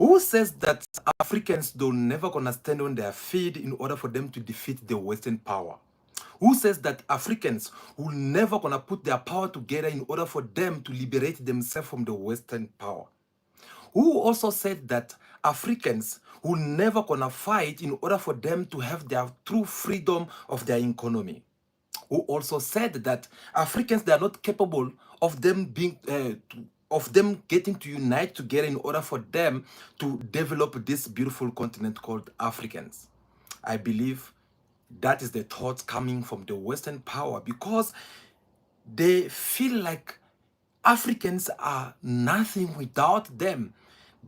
Who says that Africans don't never gonna stand on their feet in order for them to defeat the Western power? Who says that Africans will never gonna put their power together in order for them to liberate themselves from the Western power? Who also said that Africans will never gonna fight in order for them to have their true freedom of their economy? Who also said that Africans, they are not capable of them being of them getting to unite together in order for them to develop this beautiful continent called Africans. I believe that is the thoughts coming from the Western power, because they feel like Africans are nothing without them.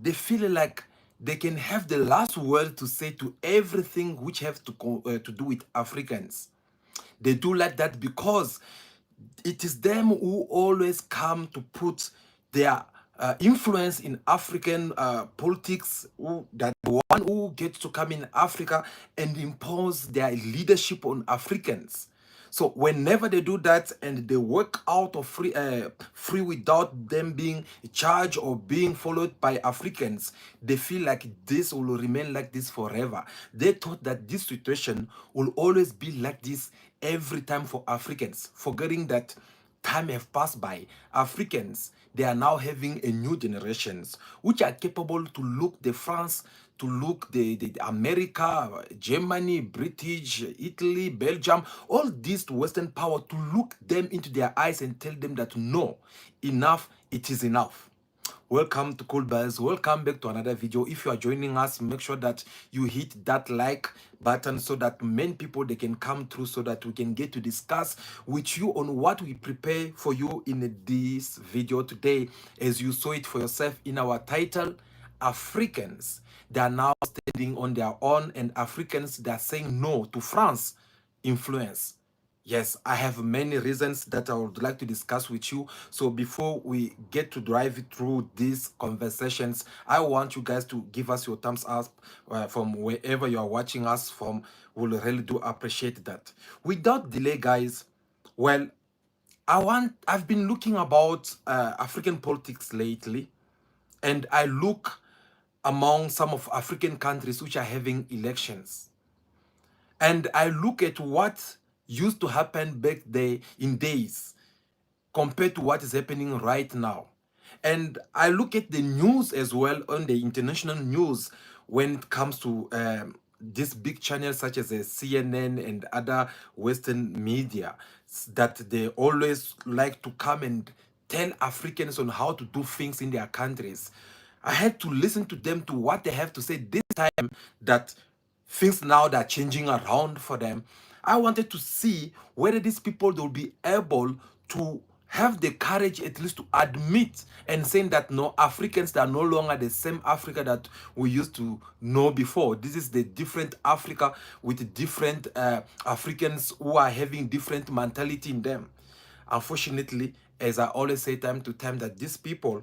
They feel like they can have the last word to say to everything which has to do with Africans. They do like that because it is them who always come to put their influence in African politics, that the one who gets to come in Africa and impose their leadership on Africans. So whenever they do that and they work out of free without them being charged or being followed by Africans, they feel like this will remain like this forever. They thought that this situation will always be like this every time for Africans, forgetting that time have passed by. Africans, they are now having a new generations which are capable to look the France, to look the America, Germany, British, Italy, Belgium, all these Western power, to look them into their eyes and tell them that no, enough, it is enough. Welcome to Cool Buzz. Welcome back to another video. If you are joining us, make sure that you hit that like button so that many people, they can come through, so that we can get to discuss with you on what we prepare for you in this video today. As you saw it for yourself in our title, Africans, they are now standing on their own, and Africans, they are saying no to France influence. Yes, I have many reasons that I would like to discuss with you. So before we get to drive through these conversations, I want you guys to give us your thumbs up from wherever you are watching us from. We'll really do appreciate that. Without delay, guys, well, I've been looking about African politics lately, and I look among some of African countries which are having elections. And I look at what used to happen back there in days compared to what is happening right now. And I look at the news as well, on the international news, when it comes to these big channels such as CNN and other Western media, that they always like to come and tell Africans on how to do things in their countries. I had to listen to them, to what they have to say this time, that things now that are changing around for them. I wanted to see whether these people, they'll be able to have the courage at least to admit and saying that no, Africans, they are no longer the same Africa that we used to know before. This is the different Africa with different Africans who are having different mentality in them. Unfortunately, as I always say time to time, that these people,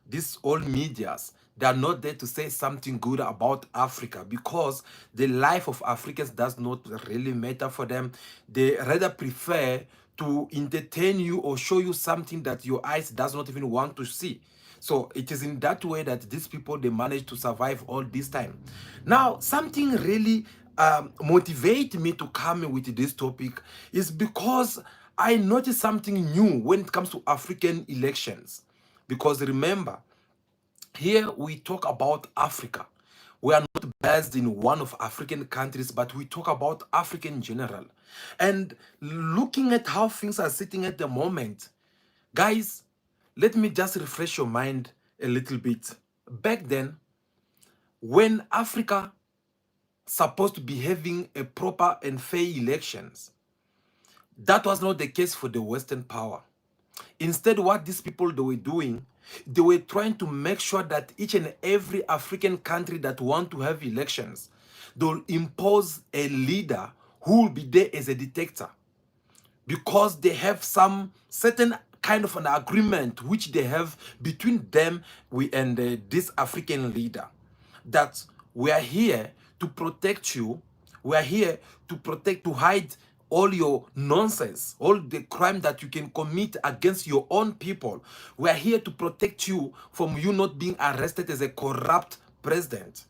these old medias, they are not there to say something good about Africa, because the life of Africans does not really matter for them. They rather prefer to entertain you or show you something that your eyes does not even want to see. So it is in that way that these people, they manage to survive all this time. Now, something really motivate me to come with this topic is because I noticed something new when it comes to African elections. Because remember, here we talk about Africa. We are not based in one of African countries, but we talk about Africa in general. And looking at how things are sitting at the moment, guys, let me just refresh your mind a little bit. Back then, when Africa supposed to be having a proper and fair elections, that was not the case for the Western power. Instead, what these people, they were doing, they were trying to make sure that each and every African country that want to have elections, they'll impose a leader who will be there as a dictator, because they have some certain kind of an agreement which they have between them and this African leader, that we are here to protect you, we are here to protect, to hide all your nonsense, all the crime that you can commit against your own people. We are here to protect you from you not being arrested as a corrupt president,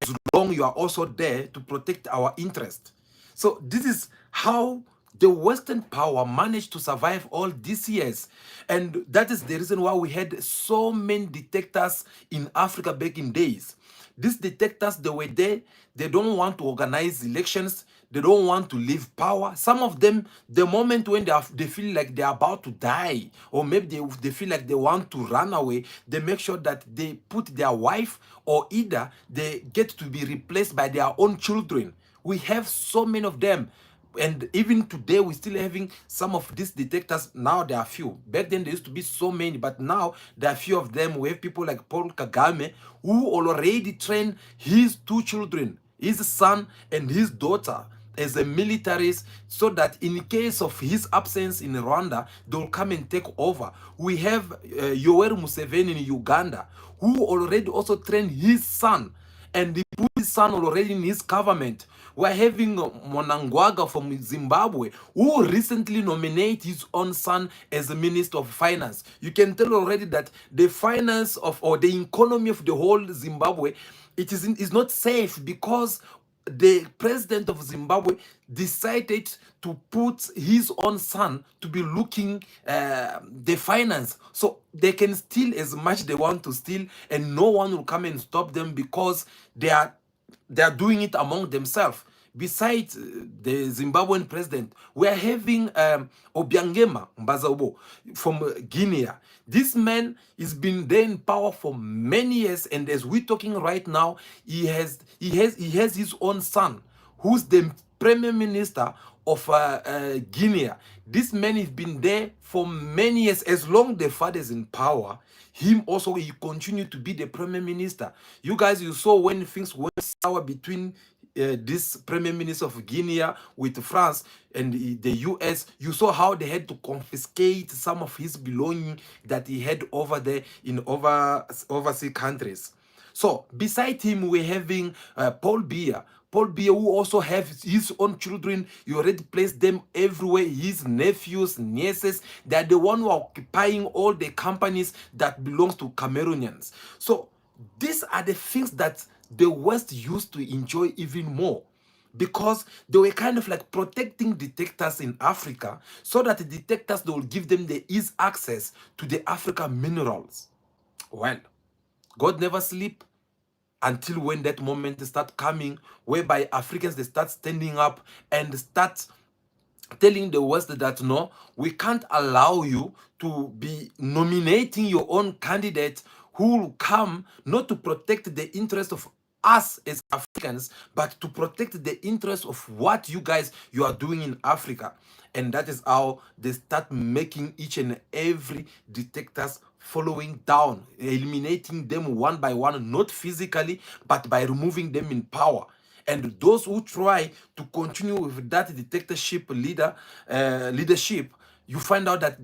as long you are also there to protect our interest. So this is how the Western power managed to survive all these years. And that is the reason why we had so many dictators in Africa back in days. These dictators, they were there, they don't want to organize elections, they don't want to leave power. Some of them, the moment when they feel like they're about to die, or maybe they feel like they want to run away, they make sure that they put their wife, or either they get to be replaced by their own children. We have so many of them. And even today, we're still having some of these detectors. Now there are few. Back then, there used to be so many, but now there are few of them. We have people like Paul Kagame, who already trained his two children, his son and his daughter, as a militaries, so that in case of his absence in Rwanda, they'll come and take over. We have Yoweri Museveni in Uganda, who already also trained his son, and he put his son already in his government. We're having Mnangagwa from Zimbabwe, who recently nominated his own son as the Minister of Finance. You can tell already that the finance of, or the economy of the whole Zimbabwe, is not safe, because the president of Zimbabwe decided to put his own son to be looking the finance, so they can steal as much they want to steal, and no one will come and stop them, because they are doing it among themselves. Besides the Zimbabwean president, we are having Obiangema Mbazawo from Guinea. This man has been there in power for many years, and as we're talking right now, he has his own son, who's the Prime Minister of Guinea. This man has been there for many years. As long the father is in power, him also, he continued to be the Prime Minister. You guys, you saw when things went sour between this Prime Minister of Guinea with France and the US. You saw how they had to confiscate some of his belongings that he had over there in overseas countries. So beside him, we're having Paul Biya. Paul Biya, who also has his own children. You already placed them everywhere. His nephews, nieces, they are the one who are occupying all the companies that belongs to Cameroonians. So these are the things that the West used to enjoy even more, because they were kind of like protecting detectors in Africa, so that the detectors, they will give them the easy access to the African minerals. Well, God never sleep until when that moment start coming, whereby Africans, they start standing up and start telling the West that no, we can't allow you to be nominating your own candidate who will come not to protect the interest of us as Africans, but to protect the interest of what you are doing in Africa. And that is how they start making each and every detectors following down, eliminating them one by one, not physically, but by removing them in power. And those who try to continue with that dictatorship leadership, you find out that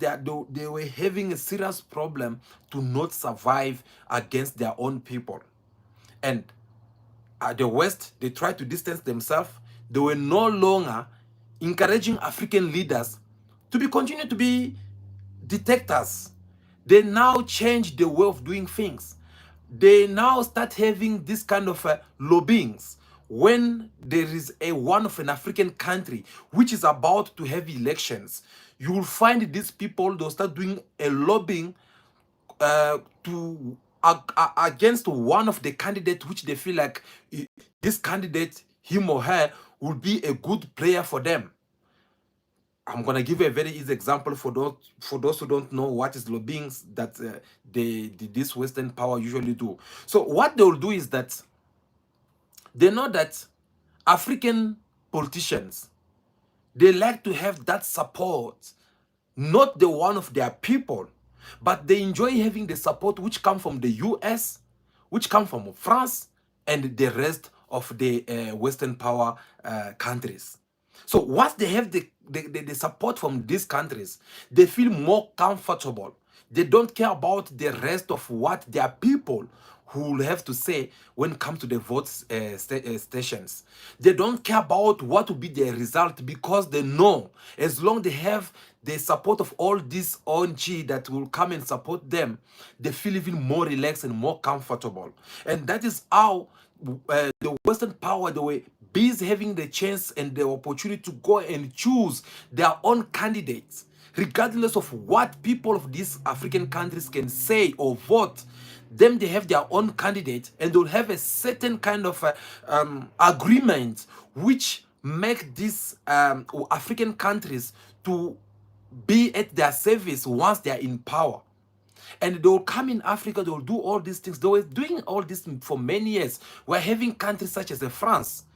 they were having a serious problem to not survive against their own people. And at the West, they tried to distance themselves. They were no longer encouraging African leaders to continue to be dictators. They now change the way of doing things. They now start having this kind of lobbyings. When there is one of an African country which is about to have elections, you will find these people, they'll start doing a lobbying against one of the candidates, which they feel like this candidate, him or her, will be a good player for them. I'm gonna give a very easy example for those who don't know what is lobbying that this Western power usually do. So what they will do is that they know that African politicians, they like to have that support, not the one of their people, but they enjoy having the support which come from the US, which come from France, and the rest of the Western power countries. So once they have the support from these countries, they feel more comfortable. They don't care about the rest of what their people who will have to say when it comes to the stations. They don't care about what will be the result, because they know as long they have the support of all this ONG that will come and support them, they feel even more relaxed and more comfortable. And that is how the Western power, the way busy having the chance and the opportunity to go and choose their own candidates, regardless of what people of these African countries can say or vote. Them, they have their own candidate, and they'll have a certain kind of agreement which make these African countries to be at their service once they are in power. And they will come in Africa, they will do all these things. They were doing all this for many years. We're having countries such as France.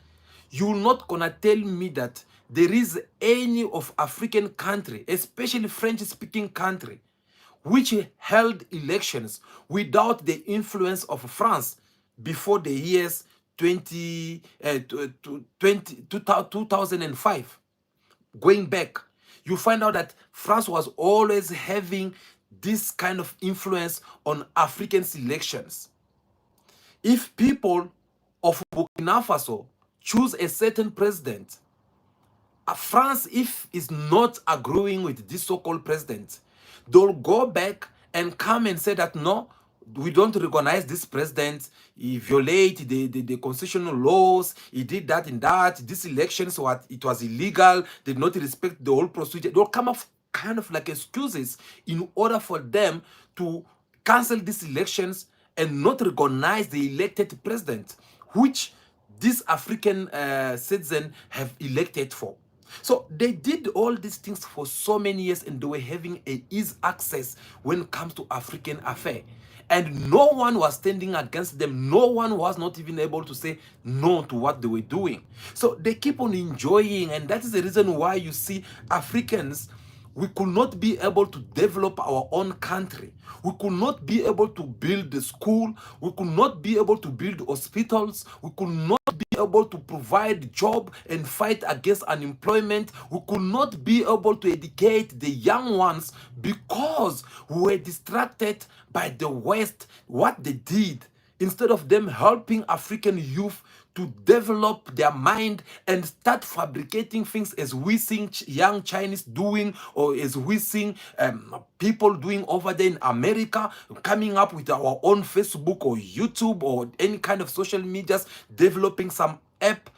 You're not gonna tell me that there is any of African country, especially French-speaking country, which held elections without the influence of France before the years 2005. Going back, you find out that France was always having this kind of influence on African elections. If people of Burkina Faso choose a certain president, France, if is not agreeing with this so-called president, they'll go back and come and say that no, we don't recognize this president. He violated the constitutional laws. He did that and that. These elections, it was illegal. They did not respect the whole procedure. They'll come up kind of like excuses in order for them to cancel these elections and not recognize the elected president, which these African citizens have elected for. So they did all these things for so many years, and they were having a easy access when it comes to African affairs. And no one was standing against them. No one was not even able to say no to what they were doing. So they keep on enjoying, and that is the reason why you see Africans, we could not be able to develop our own country. We could not be able to build the school. We could not be able to build hospitals. We could not be able to provide job and fight against unemployment. We could not be able to educate the young ones because we were distracted by the West, what they did, instead of them helping African youth to develop their mind and start fabricating things as we see young Chinese doing, or as we see people doing over there in America, coming up with our own Facebook or YouTube or any kind of social medias, developing some app.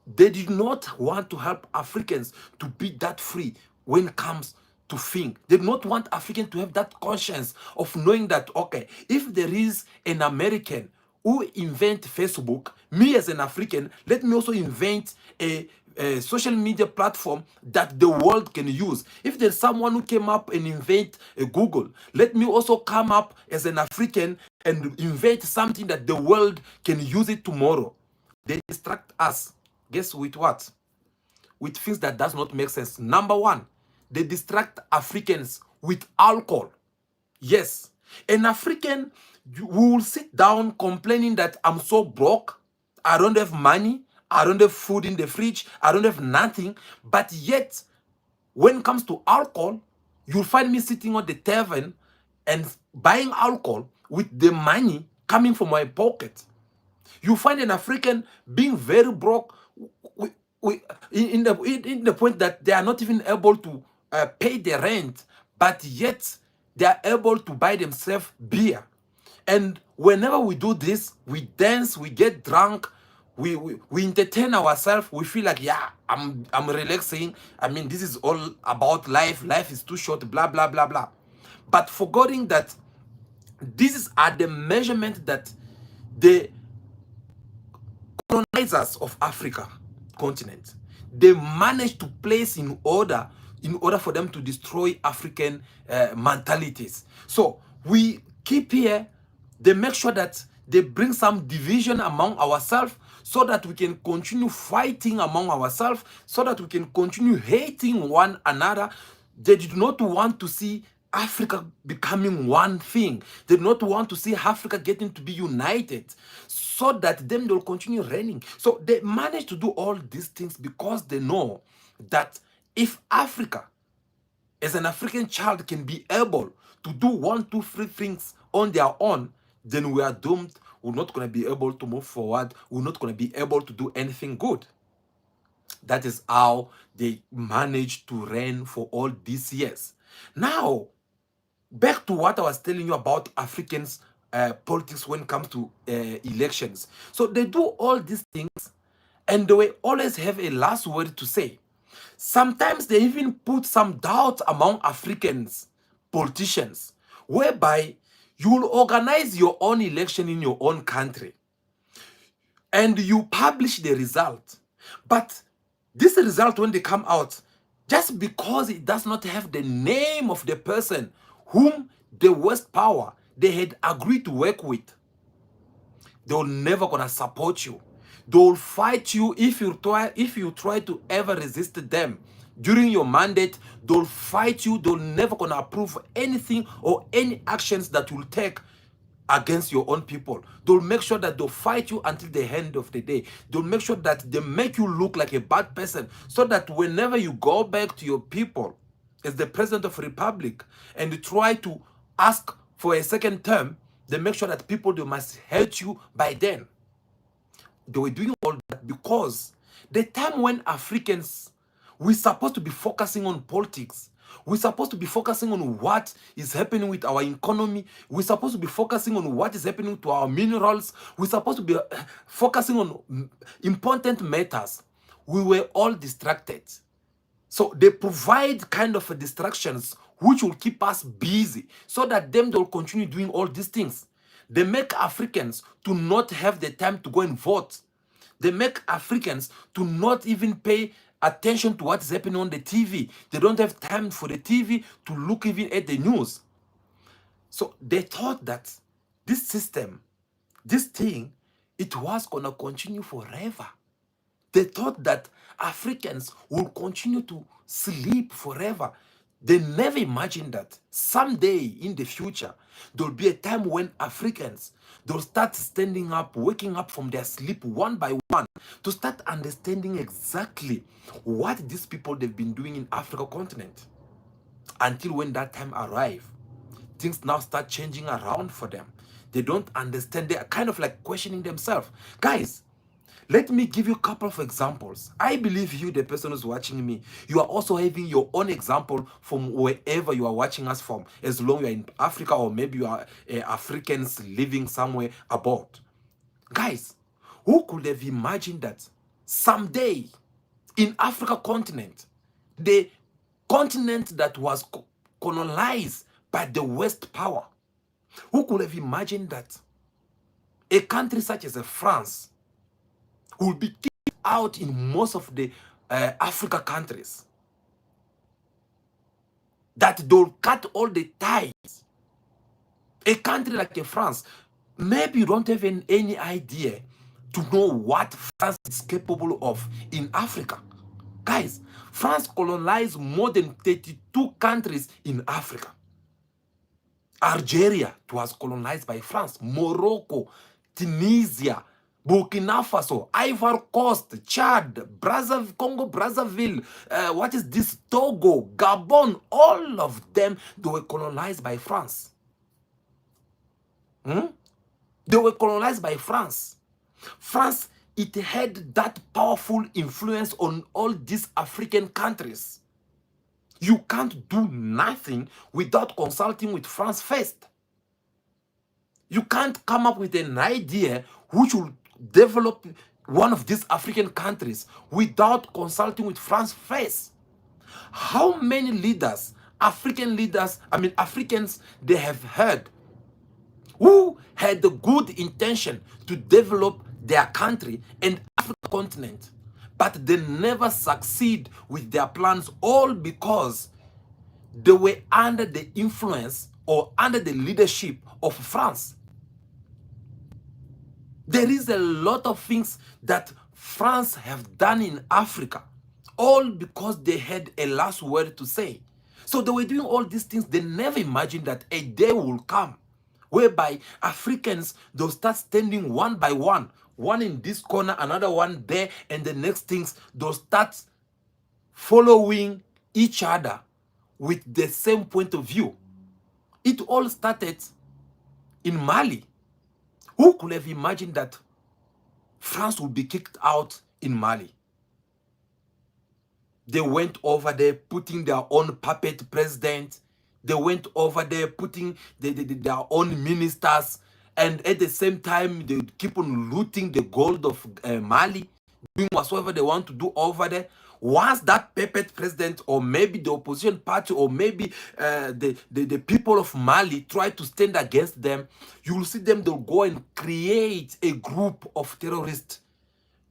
They did not want to help Africans to be that free when it comes to think. They do not want Africans to have that conscience of knowing that, okay, if there is an American who invent Facebook, me as an African, let me also invent a social media platform that the world can use. If there's someone who came up and invent a Google, let me also come up as an African and invent something that the world can use it tomorrow. They distract us. Guess with what? With things that does not make sense. Number one, they distract Africans with alcohol. Yes, an African will sit down complaining that I'm so broke, I don't have money, I don't have food in the fridge, I don't have nothing. But yet, when it comes to alcohol, you'll find me sitting on the tavern and buying alcohol with the money coming from my pocket. You find an African being very broke in the point that they are not even able to pay the rent, but yet they are able to buy themselves beer. And whenever we do this, we dance, we get drunk, we entertain ourselves. We feel like, yeah, I'm relaxing. I mean, this is all about life. Life is too short, blah, blah, blah, blah. But forgetting that these are the measurement that the colonizers of Africa continent, they managed to place in order for them to destroy African mentalities. So we keep here, they make sure that they bring some division among ourselves so that we can continue fighting among ourselves, so that we can continue hating one another. They did not want to see Africa becoming one thing. They do not want to see Africa getting to be united so that them they'll continue reigning. So they managed to do all these things because they know that if Africa, as an African child, can be able to do 1, 2, 3 things on their own, then we are doomed. we're not going to be able to move forward. We're not going to be able to do anything good. That is how they managed to reign for all these years. Now, back to what I was telling you about Africans' politics when it comes to elections. So they do all these things, and they will always have a last word to say. Sometimes they even put some doubt among Africans politicians, whereby you will organize your own election in your own country and you publish the result. But this result, when they come out, just because it does not have the name of the person whom the West power they had agreed to work with, they'll never gonna support you. They'll fight you if you try to ever resist them. During your mandate, they'll fight you. They'll never gonna approve anything or any actions that you'll take against your own people. They'll make sure that they'll fight you until the end of the day. They'll make sure that they make you look like a bad person, so that whenever you go back to your people as the president of the republic and you try to ask for a second term, they make sure that people, they must hate you by then. They were doing all that because the time when Africans, we're supposed to be focusing on politics. We're supposed to be focusing on what is happening with our economy. We're supposed to be focusing on what is happening to our minerals. We're supposed to be focusing on important matters. We were all distracted. So they provide kind of distractions which will keep us busy, so that them they'll continue doing all these things. They make Africans to not have the time to go and vote. They make Africans to not even pay attention to what is happening on the TV. They don't have time for the TV to look even at the news. So they thought that this system, this thing, it was gonna continue forever. They thought that Africans will continue to sleep forever. They never imagined that someday in the future, there'll be a time when Africans, they'll start standing up, waking up from their sleep one by one, to start understanding exactly what these people they've been doing in Africa continent. Until when that time arrives, things now start changing around for them. They don't understand. They are kind of like questioning themselves. Guys, let me give you a couple of examples. I believe you, the person who's watching me, you are also having your own example from wherever you are watching us from, as long as you're in Africa, or maybe you are Africans living somewhere abroad. Guys, who could have imagined that someday in Africa continent, the continent that was colonized by the West power, who could have imagined that a country such as France will be kicked out in most of the Africa countries, that they'll cut all the ties? A country like France, maybe you don't have any idea to know what France is capable of in Africa. Guys, France colonized more than 32 countries in Africa. Algeria was colonized by France. Morocco, Tunisia, Burkina Faso, Ivory Coast, Chad, Congo, Brazzaville, what is this? Togo, Gabon, all of them, they were colonized by France. They were colonized by France. France, it had that powerful influence on all these African countries. You can't do nothing without consulting with France first. You can't come up with an idea which will develop one of these African countries without consulting with France first. How many leaders, Africans, they have heard who had the good intention to develop their country and Africa continent, but they never succeed with their plans, all because they were under the influence or under the leadership of France. There is a lot of things that France have done in Africa, all because they had a last word to say. So they were doing all these things. They never imagined that a day will come whereby Africans, they'll start standing one by one in this corner, another one there, and the next things, they'll start following each other with the same point of view. It all started in Mali, Who could have imagined that France would be kicked out in Mali? They went over there putting their own puppet president. They went over there putting their own ministers. And at the same time, they keep on looting the gold of Mali, doing whatsoever they want to do over there. Once that puppet president, or maybe the opposition party, or maybe the people of Mali try to stand against them, you will see them, they'll go and create a group of terrorists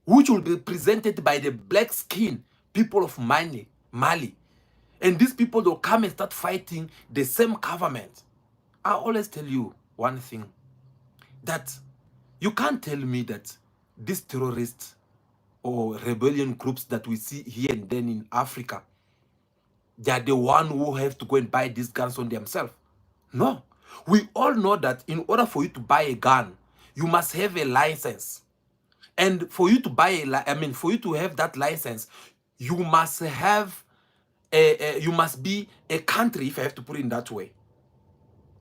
which will be presented by the black skin people of Mali. And these people will come and start fighting the same government. I always tell you one thing, that you can't tell me that these terrorists or rebellion groups that we see here and then in Africa, they are the one who have to go and buy these guns on themselves. No. We all know that in order for you to buy a gun, you must have a license. And for you to buy for you to have that license, you must have you must be a country, if I have to put it in that way.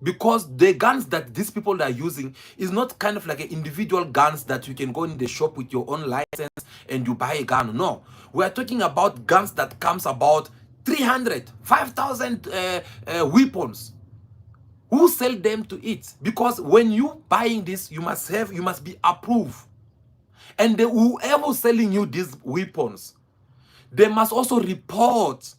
Because the guns that these people are using is not kind of like an individual guns that you can go in the shop with your own license and you buy a gun. No, we are talking about guns that comes about 300, 5,000 weapons. Who sell them to it? Because when you buying this, you must be approved. And whoever selling you these weapons, they must also report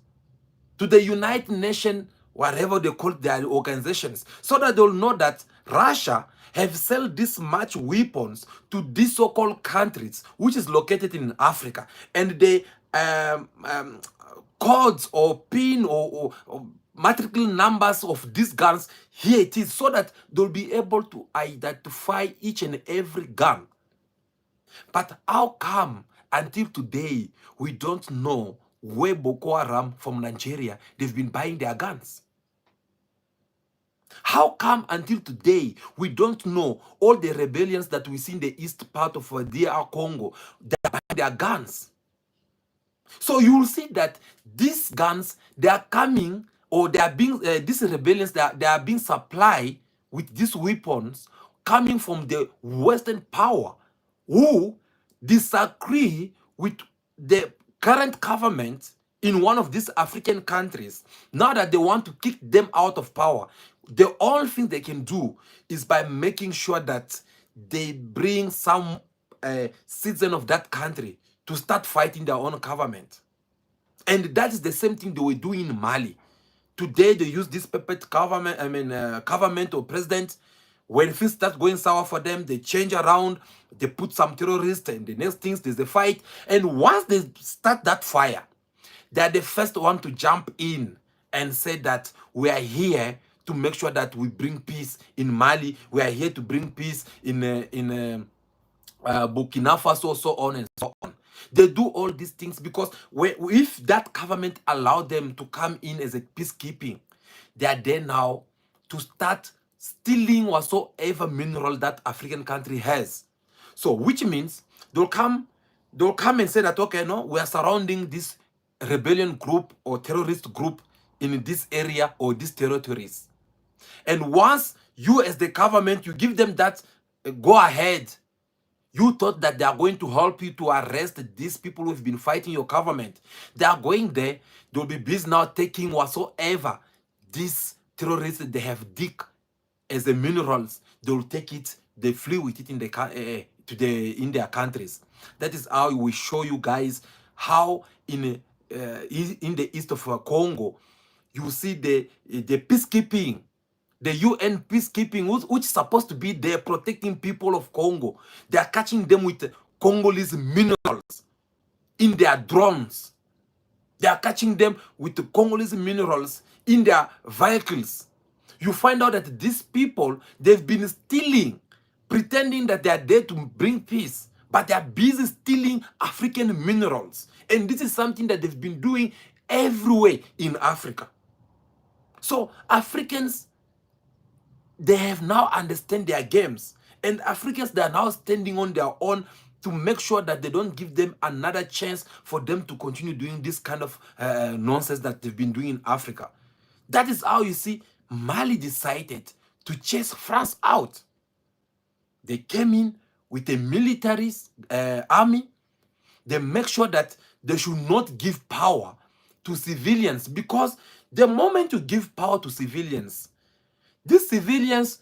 to the United Nations, whatever they call their organizations, so that they'll know that Russia have sold this much weapons to these so-called countries, which is located in Africa. And the codes or pin or matrical numbers of these guns, here it is, so that they'll be able to identify each and every gun. But how come until today we don't know where Boko Haram from Nigeria, they've been buying their guns? How come until today we don't know all the rebellions that we see in the east part of DR Congo, they're buying their guns? So you will see that these guns, they are coming, or they are being, these rebellions, they are being supplied with these weapons coming from the Western power, who disagree with the current government in one of these African countries. Now that they want to kick them out of power, the only thing they can do is by making sure that they bring some citizen of that country to start fighting their own government. And that is the same thing they were doing in Mali. Today they use this puppet government, government or president. When things start going sour for them, they change around, they put some terrorists, and the next things there's a fight. And once they start that fire, they are the first one to jump in and say that we are here to make sure that we bring peace in Mali. We are here to bring peace in Burkina Faso, so on and so on. They do all these things because if that government allowed them to come in as a peacekeeping, they are there now to start stealing whatsoever mineral that African country has. So which means they'll come and say that, okay, no, we are surrounding this rebellion group or terrorist group in this area or these territories. And once you as the government, you give them that go ahead, you thought that they are going to help you to arrest these people who have been fighting your government. They are going there, they'll be busy now taking whatsoever these terrorists they have dig as the minerals. They'll take it, they flee with it in in their countries. That is how we show you guys how in the east of Congo, you see the peacekeeping, the UN peacekeeping, which is supposed to be there protecting people of Congo. They are catching them with Congolese minerals in their drones. They are catching them with the Congolese minerals in their vehicles. You find out that these people, they've been stealing, pretending that they are there to bring peace, but they are busy stealing African minerals. And this is something that they've been doing everywhere in Africa. So Africans, they have now understand their games. And Africans, they are now standing on their own to make sure that they don't give them another chance for them to continue doing this kind of nonsense that they've been doing in Africa. That is how you see Mali decided to chase France out. They came in with a military army. They make sure that they should not give power to civilians, because the moment you give power to civilians, these civilians,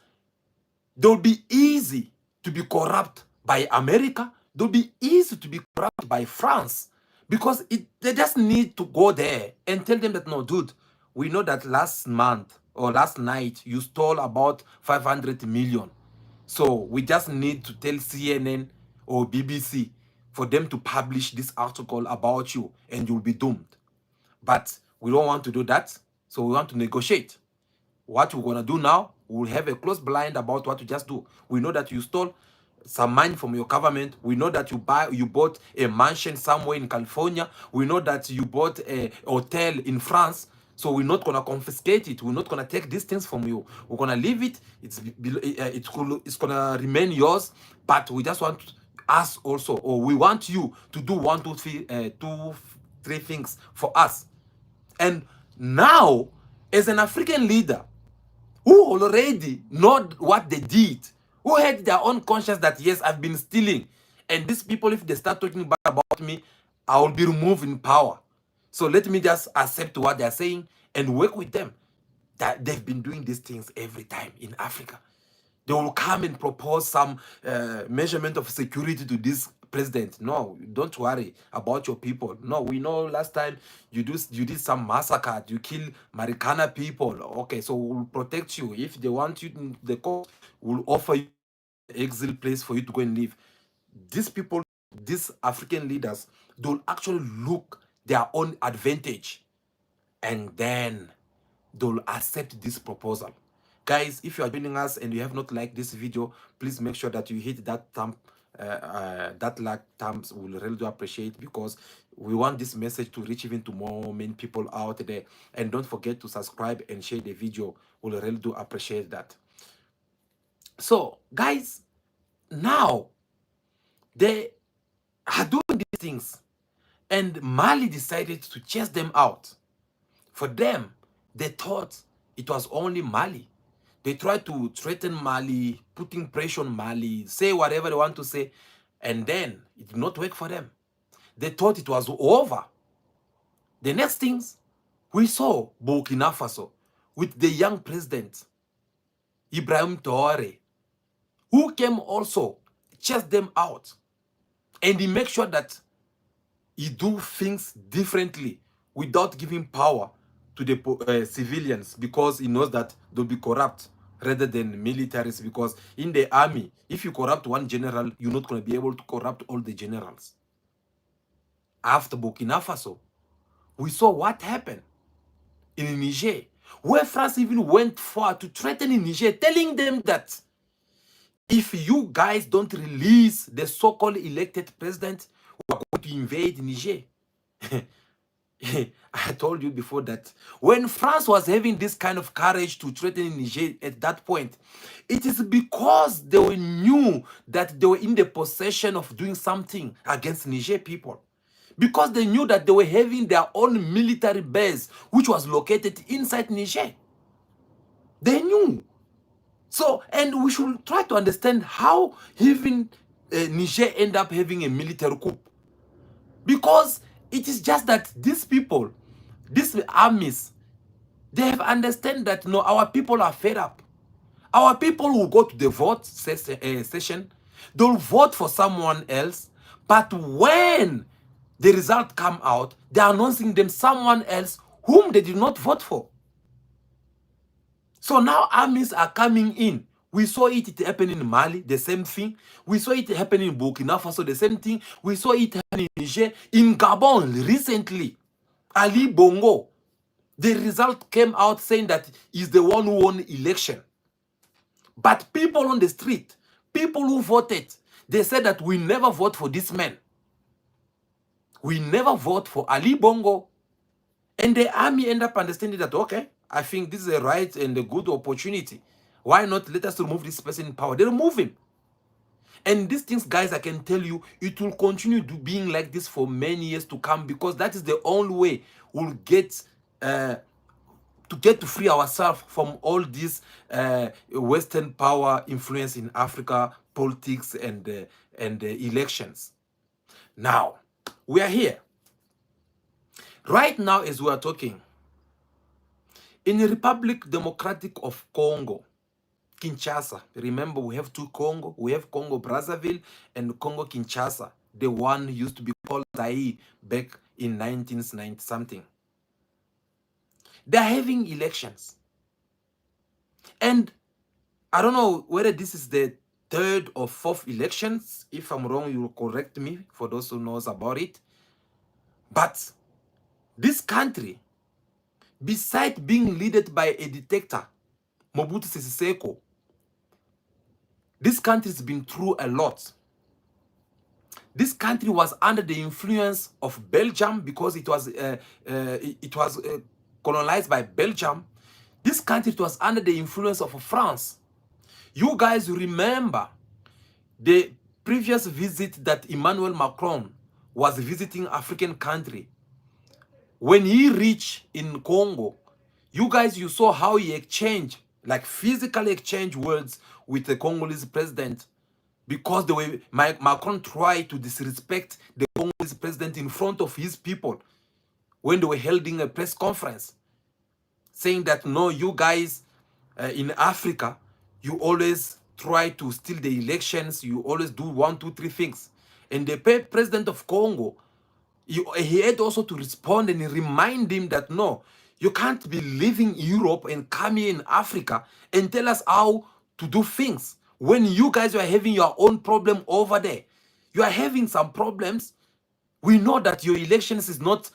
they'll be easy to be corrupt by America. They'll be easy to be corrupt by France, because they just need to go there and tell them that, no, dude, we know that last month or last night you stole about 500 million. So we just need to tell CNN or BBC for them to publish this article about you, and you'll be doomed. But we don't want to do that, so we want to negotiate. What we're gonna do now, we'll have a close blind about what you just do. We know that you stole some money from your government. We know that you bought a mansion somewhere in California. We know that you bought a hotel in France. So we're not gonna confiscate it. We're not gonna take these things from you. We're gonna leave it. It's gonna remain yours. But we just want us also, or we want you to do 1, 2, 3, 3 things for us. And now, as an African leader who already know what they did, who had their own conscience that, yes, I've been stealing, and these people, if they start talking bad about me, I will be removed in power. So let me just accept what they're saying and work with them. That they've been doing these things every time in Africa. They will come and propose some measurement of security to this president. No, don't worry about your people. No, we know last time you did some massacre, you kill Marikana people. Okay, so we'll protect you. If they want you in the court, we'll offer you an exile place for you to go and live. These people, these African leaders, they'll actually look their own advantage, and then they'll accept this proposal. Guys, if you are joining us and you have not liked this video, please make sure that you hit that thumb, that like thumbs. We'll really do appreciate, because we want this message to reach even to many people out there. And don't forget to subscribe and share the video. We'll really do appreciate that. So, guys, now they are doing these things, and Mali decided to chase them out. For them, they thought it was only Mali. They tried to threaten Mali, putting pressure on Mali, say whatever they want to say, and then it did not work for them. They thought it was over. The next things, we saw Burkina Faso with the young president, Ibrahim Traoré, who came also, chased them out, and he makes sure that he do things differently without giving power to the civilians, because he knows that they'll be corrupt rather than militaries. Because in the army, if you corrupt one general, you're not going to be able to corrupt all the generals. After Burkina Faso, we saw what happened in Niger, where France even went far to threaten in Niger, telling them that if you guys don't release the so-called elected president, we are going to invade Niger. I told you before that when France was having this kind of courage to threaten Niger at that point, it is because they knew that they were in the possession of doing something against Niger people. Because they knew that they were having their own military base, which was located inside Niger. They knew. So, and we should try to understand how even Niger end up having a military coup. Because it is just that these people, these armies, they have understand that, no, our people are fed up. Our people will go to the vote session. They'll vote for someone else. But when the result come out, they're announcing them someone else whom they did not vote for. So now armies are coming in. We saw it happen in Mali, the same thing. We saw it happen in Burkina Faso, the same thing. We saw it happen in Niger. In Gabon, recently, Ali Bongo, the result came out saying that he's the one who won the election. But people on the street, people who voted, they said that we never vote for this man. We never vote for Ali Bongo. And the army end up understanding that, okay, I think this is a right and a good opportunity. Why not let us remove this person in power? They remove him. And these things, guys, I can tell you, it will continue being like this for many years to come, because that is the only way we'll get to free ourselves from all this Western power influence in Africa, politics and elections. Now, we are here. Right now, as we are talking, in the Republic Democratic of Congo, Kinshasa, remember we have two Congo. We have Congo Brazzaville and Congo Kinshasa. The one used to be called Zaire back in 1990 something. They're having elections. And I don't know whether this is the third or fourth elections. If I'm wrong, you will correct me for those who knows about it. But this country, besides being led by a dictator, Mobutu Sese Seko, this country has been through a lot. This country was under the influence of Belgium because it was colonized by Belgium. This country was under the influence of France. You guys remember the previous visit that Emmanuel Macron was visiting African country. When he reached in Congo, you saw how he exchanged, like physically exchanged words with the Congolese president, because the way Macron tried to disrespect the Congolese president in front of his people when they were holding a press conference, saying that, no, you guys in Africa, you always try to steal the elections, you always do 1, 2, 3 things. And the president of Congo, he had also to respond and remind him that, no, you can't be leaving Europe and come here in Africa and tell us how to do things when you guys are having your own problem over there. You are having some problems. We know that your elections is not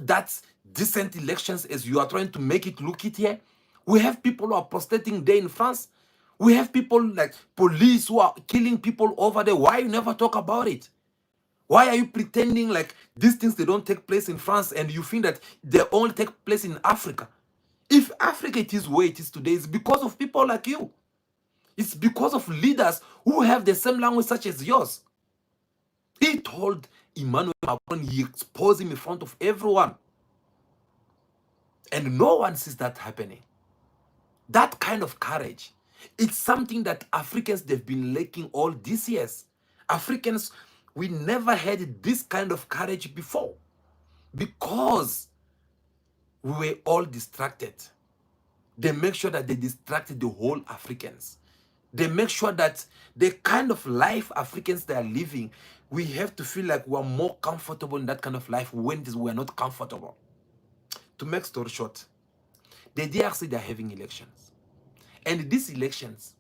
that decent elections as you are trying to make it look it here. We have people who are protesting there in France. We have people like police who are killing people over there. Why you never talk about it? Why are you pretending like these things, they don't take place in France and you think that they only take place in Africa? If Africa it is where it is today, it's because of people like you. It's because of leaders who have the same language such as yours. He told Emmanuel Macron, he exposed him in front of everyone. And no one sees that happening. That kind of courage, it's something that Africans, they've been lacking all these years. Africans, we never had this kind of courage before because we were all distracted. They make sure that they distracted the whole Africans. They make sure that the kind of life Africans they are living, we have to feel like we're more comfortable in that kind of life when we are not comfortable. To make story short, the DRC, they are having elections. And these elections,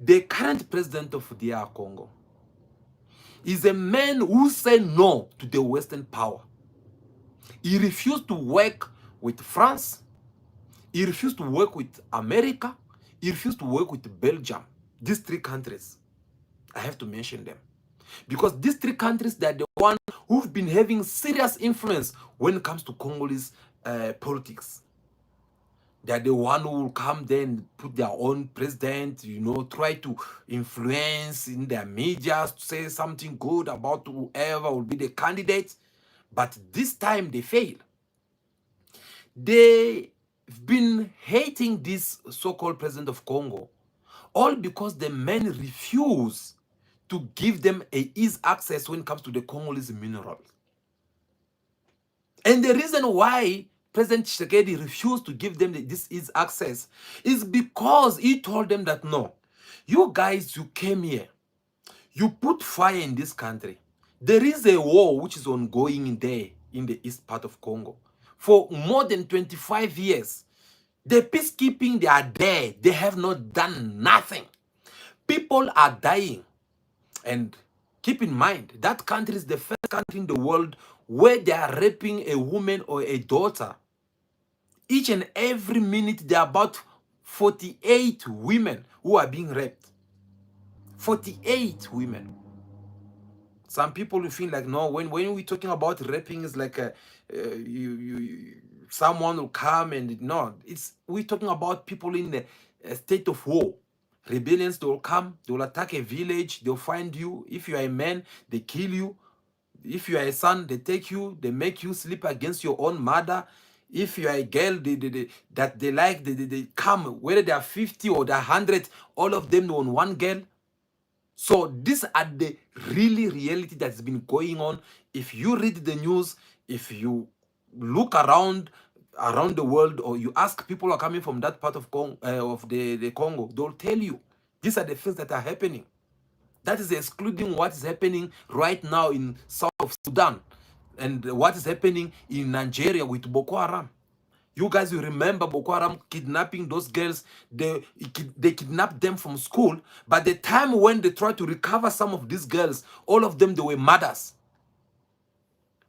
the current president of DR Congo is a man who said no to the Western power. He refused to work with France. He refused to work with America. He refused to work with Belgium. These 3 countries, I have to mention them. Because these 3 countries, they're the ones who've been having serious influence when it comes to Congolese politics. They're the one who will come there and put their own president, try to influence in their media to say something good about whoever will be the candidate. But this time they fail. They've been hating this so-called president of Congo, all because the men refuse to give them easy access when it comes to the Congolese minerals. And the reason why President Tshisekedi refused to give them this easy access is because he told them that, no, you guys, you came here, you put fire in this country. There is a war which is ongoing there in the east part of Congo. For more than 25 years, the peacekeeping, they are there. They have not done nothing. People are dying. And keep in mind, that country is the first country in the world where they are raping a woman or a daughter. Each and every minute, there are about 48 women who are being raped. 48 women. Some people will feel like, no, when we're talking about raping, it's like someone will come and no. We're talking about people in a state of war. Rebellions, they will come, they will attack a village, they'll find you. If you are a man, they kill you. If you are a son, they take you, they make you sleep against your own mother. If you are a girl, they come, whether they are 50 or they are 100, all of them on one girl. So these are the reality that's been going on. If you read the news, if you look around the world, or you ask people who are coming from that part of the Congo, they'll tell you these are the things that are happening. That is excluding what is happening right now in South of Sudan and what is happening in Nigeria with Boko Haram. You guys will remember Boko Haram kidnapping those girls. They kidnapped them from school. But the time when they tried to recover some of these girls, all of them, they were mothers.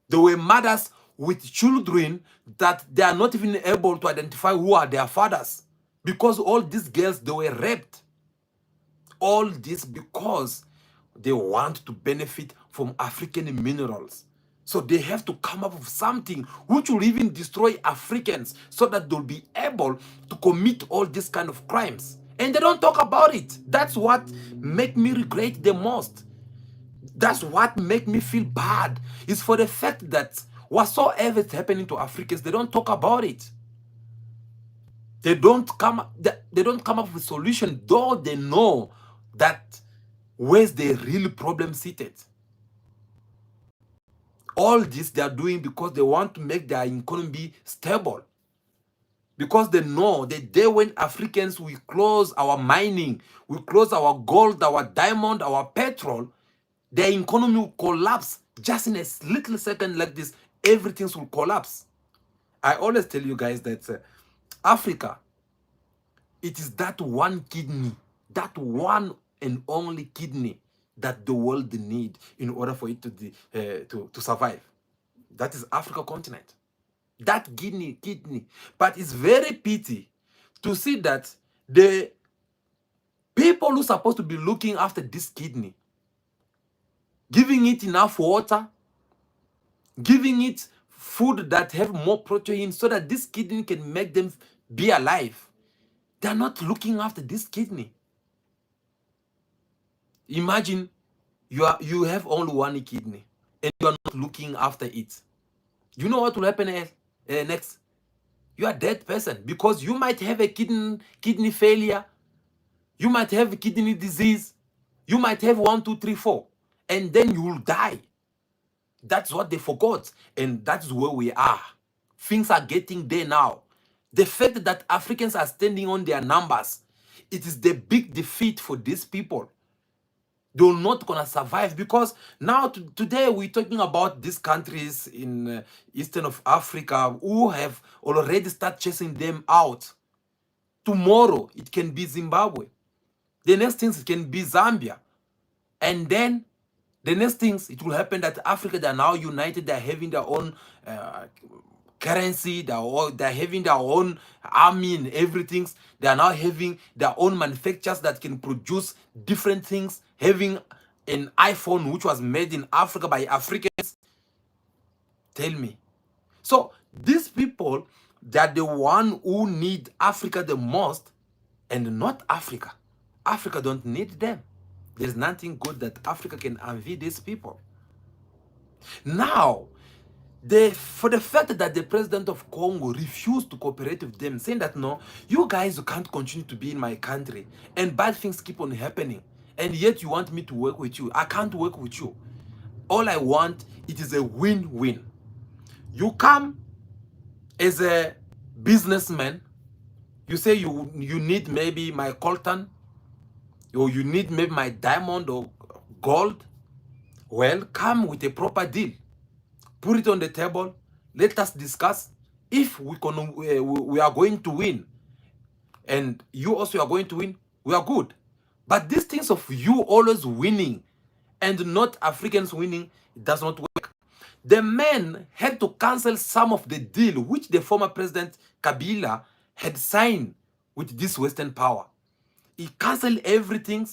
They were mothers with children that they are not even able to identify who are their fathers. Because all these girls, they were raped. All this because they want to benefit from African minerals. So they have to come up with something which will even destroy Africans so that they'll be able to commit all these kind of crimes. And they don't talk about it. That's what make me regret the most. That's what make me feel bad. Is for the fact that whatsoever is happening to Africans, they don't talk about it. They don't come up with a solution, though they know that where's the real problem seated. All this they are doing because they want to make their economy stable. Because they know the day when Africans will close our mining, we close our gold, our diamond, our petrol, their economy will collapse. Just in a little second like this, everything will collapse. I always tell you guys that Africa, it is that one kidney, that one and only kidney that the world need in order for it to survive. That is Africa continent. That kidney. But it's very pity to see that the people who are supposed to be looking after this kidney, giving it enough water, giving it food that have more protein so that this kidney can make them be alive. They're not looking after this kidney. Imagine you have only one kidney and you are not looking after it. You know what will happen next? You are a dead person because you might have a kidney failure. You might have a kidney disease. You might have 1, 2, 3, 4, and then you will die. That's what they forgot, and that's where we are. Things are getting there now. The fact that Africans are standing on their numbers, it is the big defeat for these people. They're not gonna survive because now today we're talking about these countries in eastern of Africa who have already started chasing them out. Tomorrow it can be Zimbabwe. The next things it can be Zambia, and then the next things it will happen that Africa, they are now united. They're having their own currency. They're having their own army and everything. They are now having their own manufacturers that can produce different things. Having an iPhone which was made in Africa by Africans. Tell me. So these people, they're the one who need Africa the most, and not Africa. Africa don't need them. There's nothing good that Africa can envy these people. Now, for the fact that the president of Congo refused to cooperate with them, saying that no, you guys can't continue to be in my country and bad things keep on happening, and yet you want me to work with you. I can't work with you. All I want, it is a win-win. You come as a businessman, you say you need maybe my coltan, or you need maybe my diamond or gold. Well, come with a proper deal. Put it on the table. Let us discuss. If we are going to win, and you also are going to win, we are good. But these things of you always winning and not Africans winning, it does not work. The men had to cancel some of the deal which the former president Kabila had signed with this Western power. He canceled everything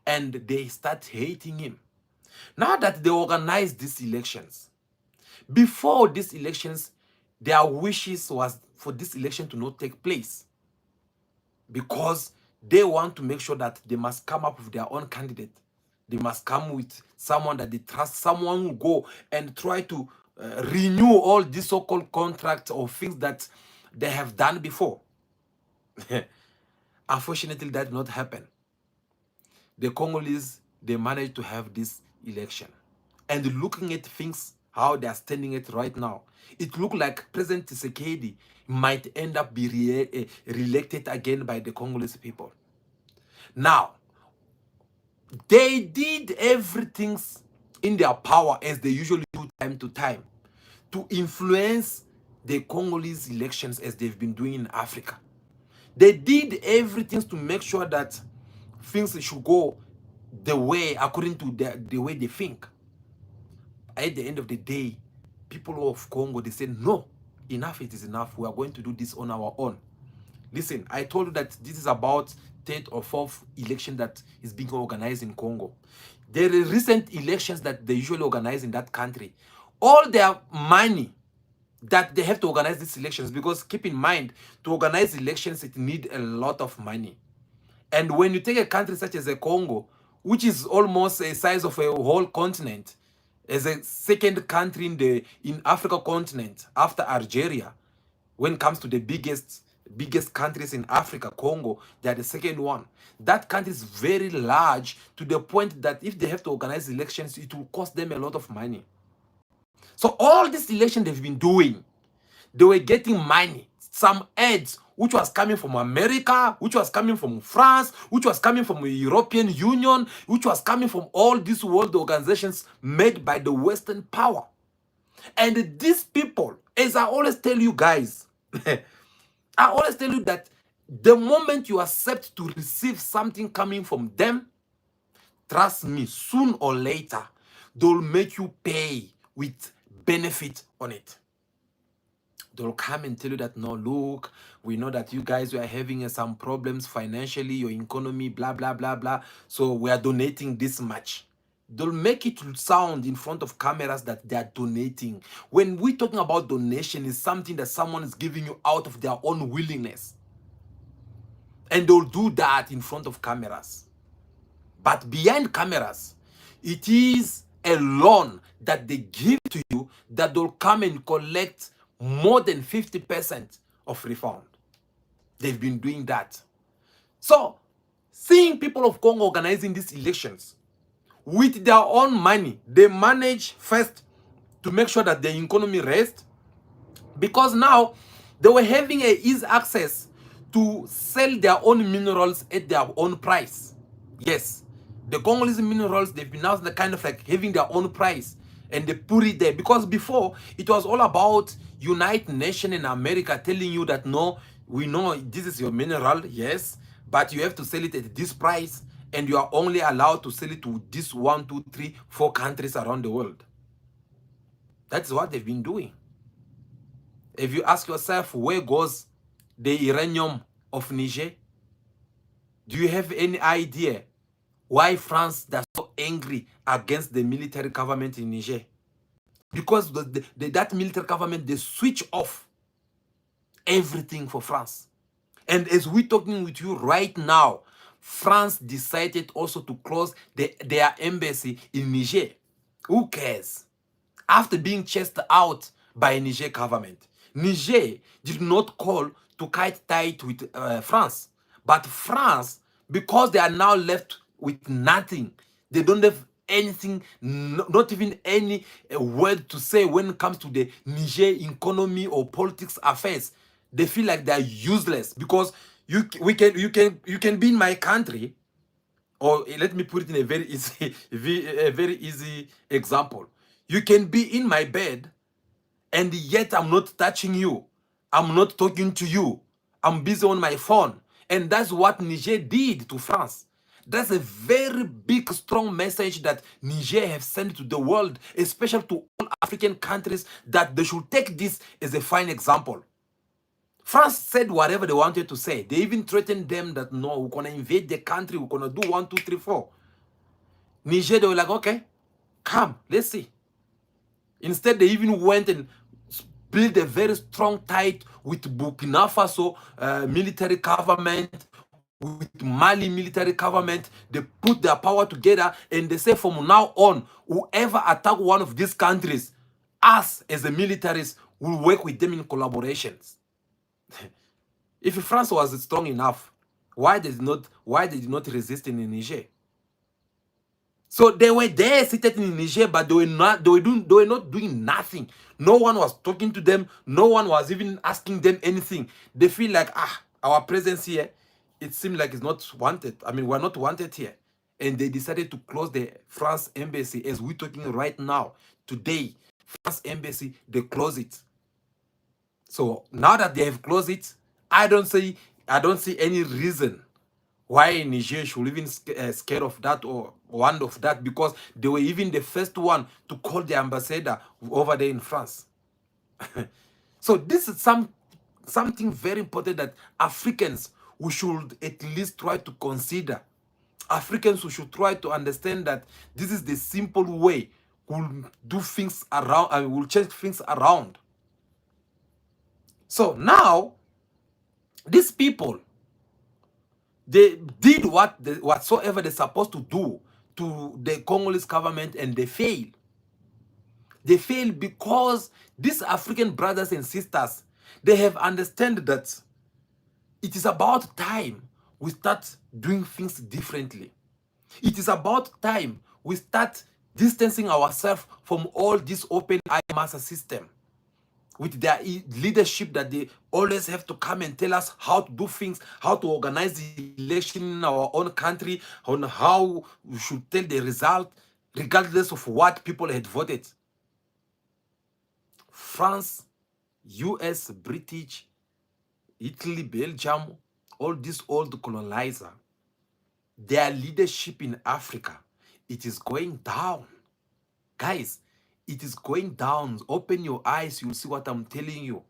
and they start hating him. Now that they organized these elections, before these elections, their wishes was for this election to not take place because they want to make sure that they must come up with their own candidate. They must come with someone that they trust, someone who go and try to renew all these so-called contracts or things that they have done before. Unfortunately, that did not happen. The Congolese they managed to have this election. And looking at things, how they are standing it right now, it looked like President Tshisekedi might end up be re-elected again by the Congolese people. Now, they did everything in their power, as they usually do time to time, to influence the Congolese elections as they've been doing in Africa. They did everything to make sure that things should go the way, according to the way they think. At the end of the day, people of Congo, they said, no, enough, it is enough. We are going to do this on our own. Listen, I told you that this is about third or fourth election that is being organized in Congo. There are recent elections that they usually organize in that country. All their money that they have to organize these elections, because keep in mind, to organize elections, it needs a lot of money. And when you take a country such as a Congo, which is almost the size of a whole continent, as a second country in Africa continent after Algeria, when it comes to the biggest countries in Africa, Congo, they are the second one. That country is very large to the point that if they have to organize elections, it will cost them a lot of money. So all this election they've been doing, they were getting money, some ads, which was coming from America, which was coming from France, which was coming from the European Union, which was coming from all these world organizations made by the Western power. And these people, as I always tell you guys, I always tell you that the moment you accept to receive something coming from them, trust me, soon or later, they'll make you pay with benefit on it. They'll come and tell you that, no, look, we know that you guys were having some problems financially, your economy, blah, blah, blah, blah. So we are donating this much. They'll make it sound in front of cameras that they are donating. When we're talking about donation, it's something that someone is giving you out of their own willingness. And they'll do that in front of cameras. But behind cameras, it is a loan that they give to you that they'll come and collect more than 50% of refund. They've been doing that. So, seeing people of Congo organizing these elections with their own money, they manage first to make sure that the economy rests, because now they were having a easy access to sell their own minerals at their own price. Yes, the Congolese minerals, they've been now kind of like having their own price, and they put it there, because before it was all about United Nations and America telling you that, no, we know this is your mineral, yes, but you have to sell it at this price, and you are only allowed to sell it to this 1, 2, 3, 4 countries around the world. That's what they've been doing. If you ask yourself, where goes the uranium of Niger? Do you have any idea why France is so angry against the military government in Niger? Because that military government, they switch off everything for France. And as we're talking with you right now, France decided also to close their embassy in Niger. Who cares? After being chased out by Niger government, Niger did not call to kite tight with France. But France, because they are now left with nothing, they don't have anything, not even any word to say when it comes to the Niger economy or politics affairs. They feel like they are useless, because you can be in my country, or let me put it in a very easy example. You can be in my bed, and yet I'm not touching you. I'm not talking to you. I'm busy on my phone. And that's what Niger did to France. That's a very big, strong message that Niger have sent to the world, especially to all African countries, that they should take this as a fine example. France said whatever they wanted to say. They even threatened them that, no, we're going to invade the country. We're going to do 1, 2, 3, 4. Niger, they were like, okay, come, let's see. Instead, they even went and built a very strong tie with Burkina Faso military government, with Mali military government. They put their power together, and they say from now on, whoever attack one of these countries, us as the militaries will work with them in collaborations. If France was strong enough, why did not resist in Niger? So they were there seated in Niger, but they were not doing nothing. No one was talking to them, no one was even asking them anything. They feel like, our presence here, it seemed like it's not wanted. I mean, we're not wanted here. And they decided to close the France embassy as we're talking right now. Today, France embassy, they close it. So now that they have closed it, I don't see any reason why Niger should even scared of that or one of that, because they were even the first one to call the ambassador over there in France. So this is something very important that Africans, we should at least try to consider. Africans, we should try to understand that this is the simple way we'll do things around and we'll change things around. So now these people, they did whatsoever they're supposed to do to the Congolese government, and they failed. They failed because these African brothers and sisters, they have understood that it is about time we start doing things differently. It is about time we start distancing ourselves from all this open eye massa system with their leadership, that they always have to come and tell us how to do things, how to organize the election in our own country, on how we should tell the result, regardless of what people had voted. France, US, British, Italy, Belgium, all these old colonizer, their leadership in Africa, it is going down. Guys, it is going down. Open your eyes, you'll see what I'm telling you.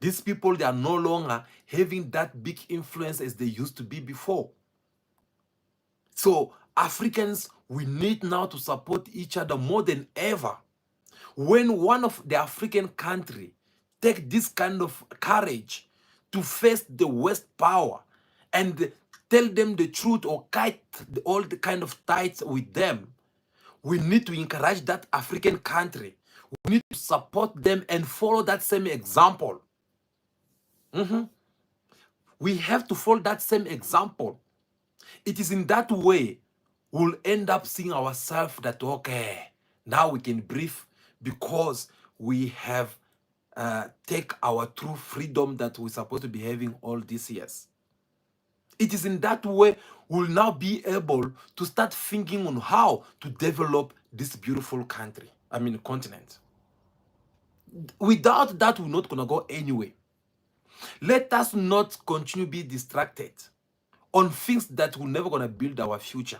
These people, they are no longer having that big influence as they used to be before. So Africans, we need now to support each other more than ever. When one of the African country take this kind of courage to face the West power and tell them the truth, or cut all the kind of ties with them, we need to encourage that African country. We need to support them and follow that same example. We have to follow that same example. It is in that way we'll end up seeing ourselves that, okay, now we can breathe, because we have take our true freedom that we're supposed to be having all these years. It is in that way we'll now be able to start thinking on how to develop this beautiful country, I mean continent. Without that, we're not gonna go anywhere. Let us not continue to be distracted on things that we're never gonna build our future.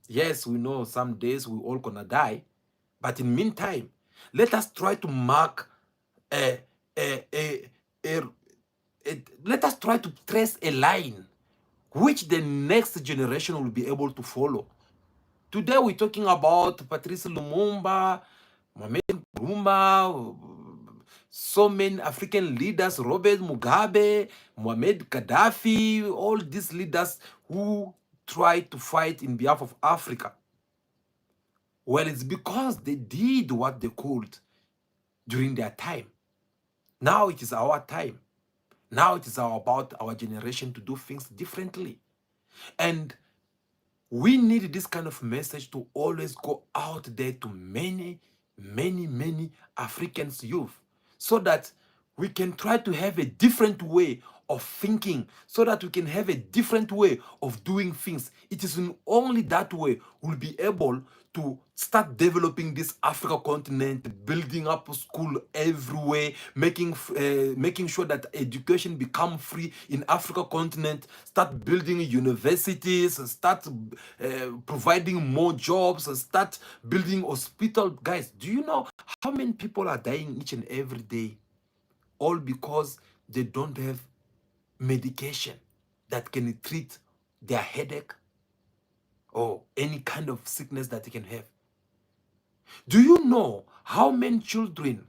Yes, we know some days we're all gonna die, but in meantime, let us try to mark a, a, a, a, let us try to trace a line which the next generation will be able to follow. Today we're talking about Patrice Lumumba, Mohamed Nkrumah, so many African leaders, Robert Mugabe, Mohamed Gaddafi, all these leaders who tried to fight in behalf of Africa. Well, it's because they did what they could during their time. Now it is our time. Now it is about our generation to do things differently. And we need this kind of message to always go out there to many, many, many Africans youth, so that we can try to have a different way of thinking, so that we can have a different way of doing things. It is in only that way we'll be able to start developing this Africa continent, building up a school everywhere, making sure that education become free in Africa continent, start building universities, start providing more jobs, start building hospital. Guys, do you know how many people are dying each and every day, all because they don't have medication that can treat their headache or any kind of sickness that they can have? Do you know how many children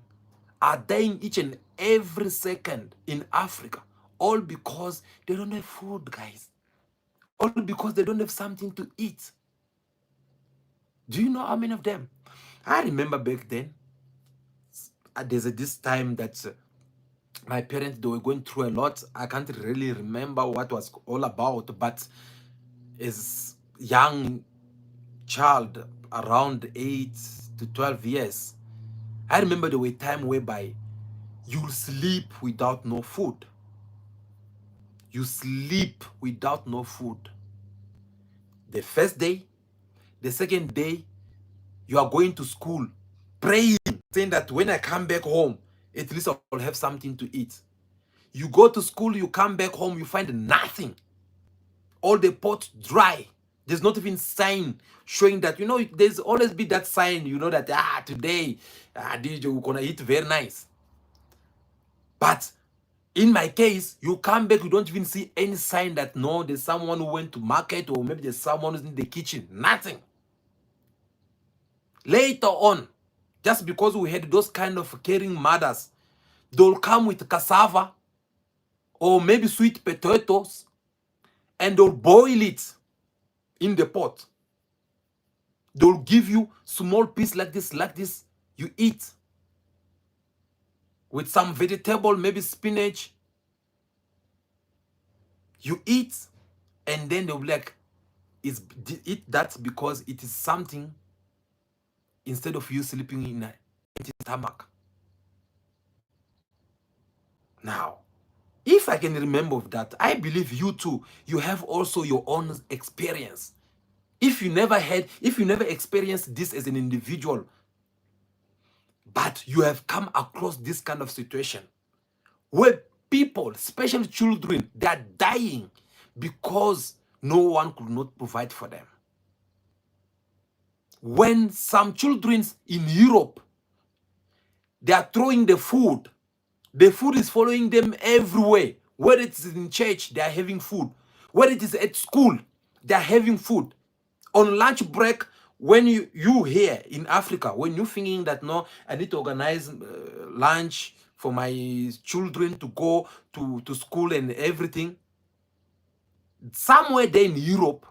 are dying each and every second in Africa? All because they don't have food, guys. All because they don't have something to eat. Do you know how many of them? I remember back then, there's this time that my parents, they were going through a lot. I can't really remember what was all about, but as young child around 8 to 12 years, I remember there were time whereby you sleep without no food. You sleep without no food. The first day, the second day, you are going to school, praying, saying that when I come back home, at least I'll have something to eat. You go to school, you come back home, you find nothing. All the pots dry. There's not even sign showing that, you know, there's always be that sign, you know, that, today, DJ, we're gonna eat very nice. But in my case, you come back, you don't even see any sign that, no, there's someone who went to market, or maybe there's someone who's in the kitchen. Nothing. Later on, just because we had those kind of caring mothers, they'll come with cassava or maybe sweet potatoes, and they'll boil it in the pot. They'll give you small piece like this, you eat with some vegetable, maybe spinach. You eat, and then they'll be like, eat that because it is something, instead of you sleeping in an empty stomach. Now, if I can remember of that, I believe you too, you have also your own experience. If you never experienced this as an individual, but you have come across this kind of situation where people, especially children, they are dying because no one could not provide for them. When some children in Europe, they are throwing the food is following them everywhere. Whether it's in church, they are having food. Whether it is at school, they are having food. On lunch break, when you here in Africa, when you're thinking that, no, I need to organize lunch for my children to go to school and everything, somewhere there in Europe,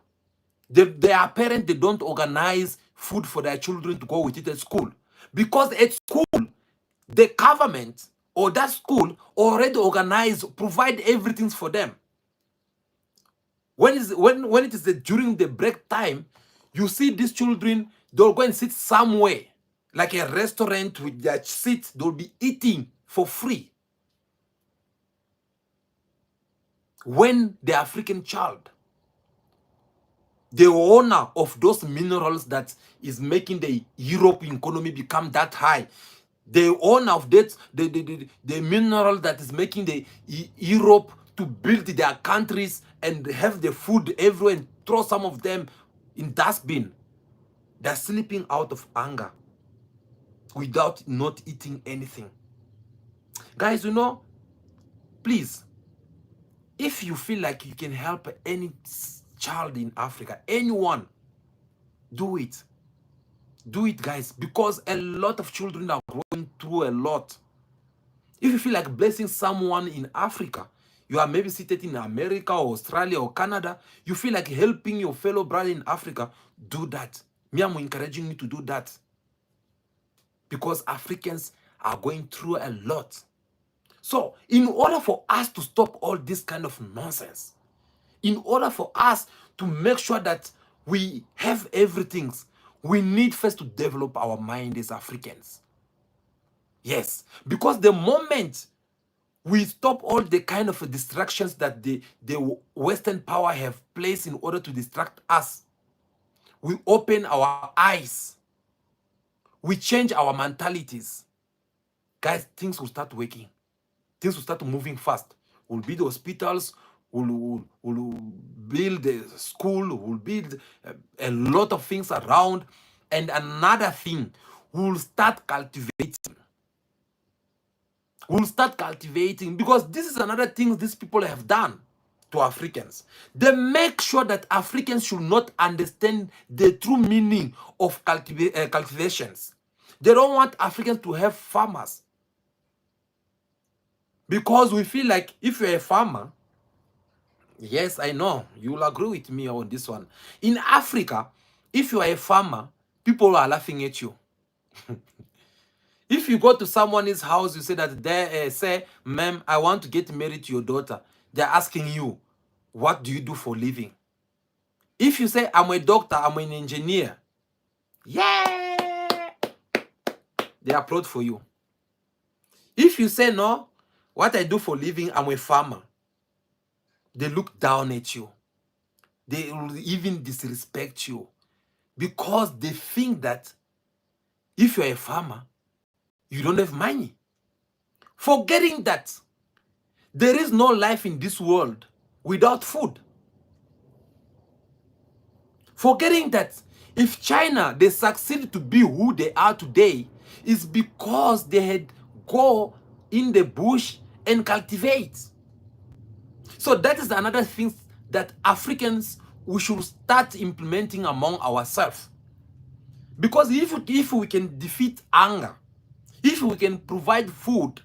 their parents, they don't organize food for their children to go with it at school. Because at school, the government or that school already organize, provide everything for them. When it is during the break time, you see these children, they'll go and sit somewhere, like a restaurant with their seats, they'll be eating for free. When the African child, the owner of those minerals that is making the European economy become that high, the owner of that, the mineral that is making the Europe to build their countries and have the food everywhere and throw some of them in dustbin, they're sleeping out of anger without not eating anything. Guys, you know, please, if you feel like you can help any child in Africa, anyone, do it. Do it, guys, because a lot of children are going through a lot. If you feel like blessing someone in Africa, you are maybe seated in America or Australia or Canada, you feel like helping your fellow brother in Africa, do that. Me, I'm encouraging you to do that. Because Africans are going through a lot. So, in order for us to stop all this kind of nonsense, in order for us to make sure that we have everything, we need first to develop our mind as Africans. Yes, because the moment we stop all the kind of distractions that the Western power have placed in order to distract us, we open our eyes, we change our mentalities, guys, things will start working. Things will start moving fast. We'll build hospitals, we'll build a school, we'll build a lot of things around. And another thing, we'll start cultivating. We'll start cultivating, because this is another thing these people have done to Africans. They make sure that Africans should not understand the true meaning of cultivations. They don't want Africans to have farmers. Because we feel like if you're a farmer, yes, I know, you will agree with me on this one. In Africa, if you are a farmer, people are laughing at you. If you go to someone's house, you say that they say, ma'am, I want to get married to your daughter. They're asking you, what do you do for living? If you say, I'm a doctor, I'm an engineer, Yeah, they applaud for you. If you say no, what I do for living, I'm a farmer, they look down at you. They will even disrespect you because they think that if you're a farmer, you don't have money. Forgetting that there is no life in this world without food. Forgetting that if China, they succeed to be who they are today, is because they had go in the bush and cultivate. So that is another thing that Africans, we should start implementing among ourselves. Because if we can defeat hunger, if we can provide food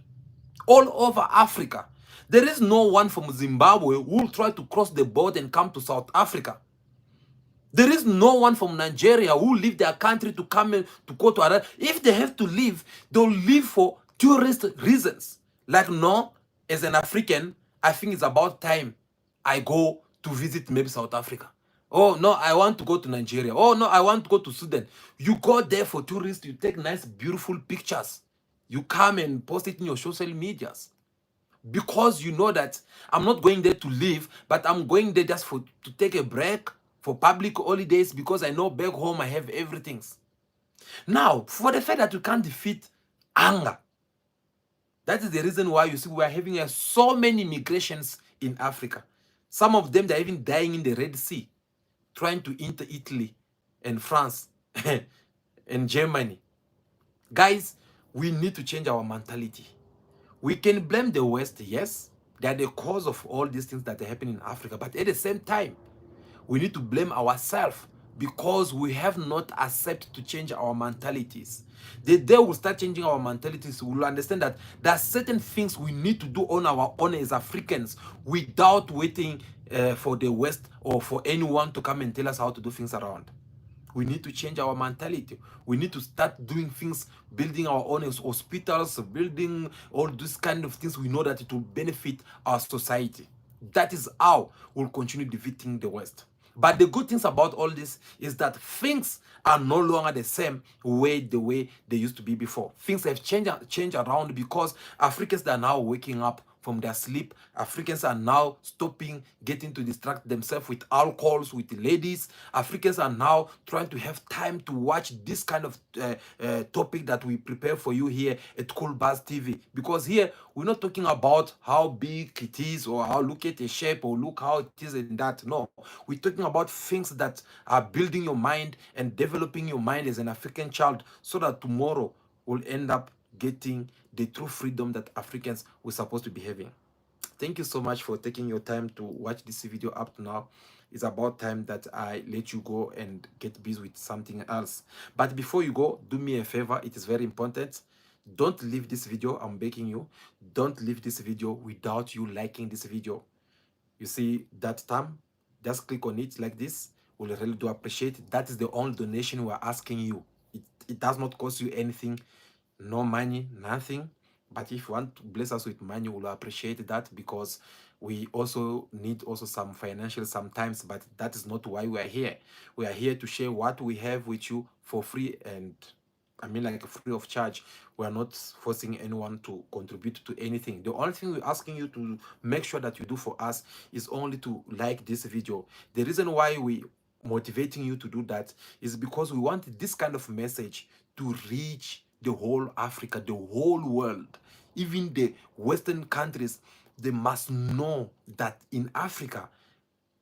all over Africa, there is no one from Zimbabwe who will try to cross the border and come to South Africa. There is no one from Nigeria who leave their country to come in, to go to another. If they have to leave, they'll leave for tourist reasons. Like, no, as an African, I think it's about time I go to visit maybe South Africa. Oh, no, I want to go to Nigeria. Oh, no, I want to go to Sudan. You go there for tourists, you take nice, beautiful pictures. You come and post it in your social medias. Because you know that I'm not going there to live, but I'm going there just to take a break for public holidays, because I know back home I have everything. Now, for the fact that you can't defeat hunger, that is the reason why you see we are having so many migrations in Africa. Some of them, they're even dying in the Red Sea, trying to enter Italy and France and Germany. Guys, we need to change our mentality. We can blame the West, yes. They are the cause of all these things that are happening in Africa. But at the same time, we need to blame ourselves because we have not accepted to change our mentalities. The day we start changing our mentalities, we will understand that there are certain things we need to do on our own as Africans without waiting for the West or for anyone to come and tell us how to do things around. We need to change our mentality. We need to start doing things, building our own hospitals, building all these kind of things. We know that it will benefit our society. That is how we'll continue defeating the West. But the good things about all this is that things are no longer the way they used to be before. Things have changed around because Africans are now waking up from their sleep. Africans are now stopping getting to distract themselves with alcohols, with ladies. Africans are now trying to have time to watch this kind of topic that we prepare for you here at Cool Buzz TV. Because here, we're not talking about how big it is or how look at the shape or look how it is and that. No, we're talking about things that are building your mind and developing your mind as an African child so that tomorrow we'll end up getting the true freedom that Africans were supposed to be having. Thank you so much for taking your time to watch this video up to now. It's about time that I let you go and get busy with something else. But before you go, do me a favor. It is very important. Don't leave this video. I'm begging you. Don't leave this video without you liking this video. You see that thumb? Just click on it like this. We'll really do appreciate it. That is the only donation we're asking you. It does not cost you anything. No money, nothing. But if you want to bless us with money, we'll appreciate that, because we also need also some financial sometimes, but that is not why we are here. We are here to share what we have with you for free, and I mean like free of charge. We are not forcing anyone to contribute to anything. The only thing we're asking you to make sure that you do for us is only to like this video. The reason why we motivating you to do that is because we want this kind of message to reach the whole Africa, the whole world, even the Western countries. They must know that in Africa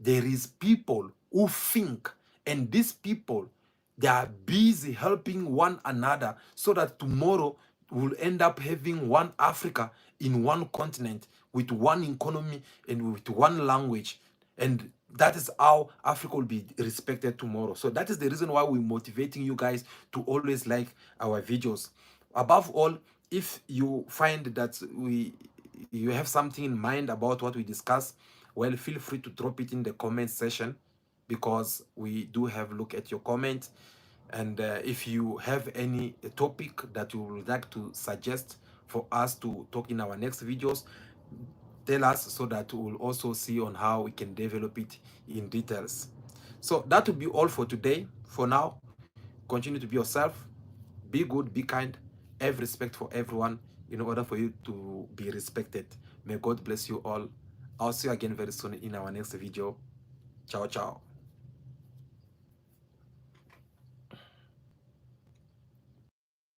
there is people who think, and these people, they are busy helping one another so that tomorrow we'll end up having one Africa in one continent with one economy and with one language. And that is how Africa will be respected tomorrow. So that is the reason why we're motivating you guys to always like our videos. Above all, if you find that you have something in mind about what we discuss, well, feel free to drop it in the comment section, because we do have a look at your comment. And if you have any topic that you would like to suggest for us to talk in our next videos, tell us so that we'll also see on how we can develop it in details. So that will be all for today. For now, continue to be yourself, be good, be kind, have respect for everyone in order for you to be respected. May God bless you all. I'll see you again very soon in our next video. Ciao, ciao.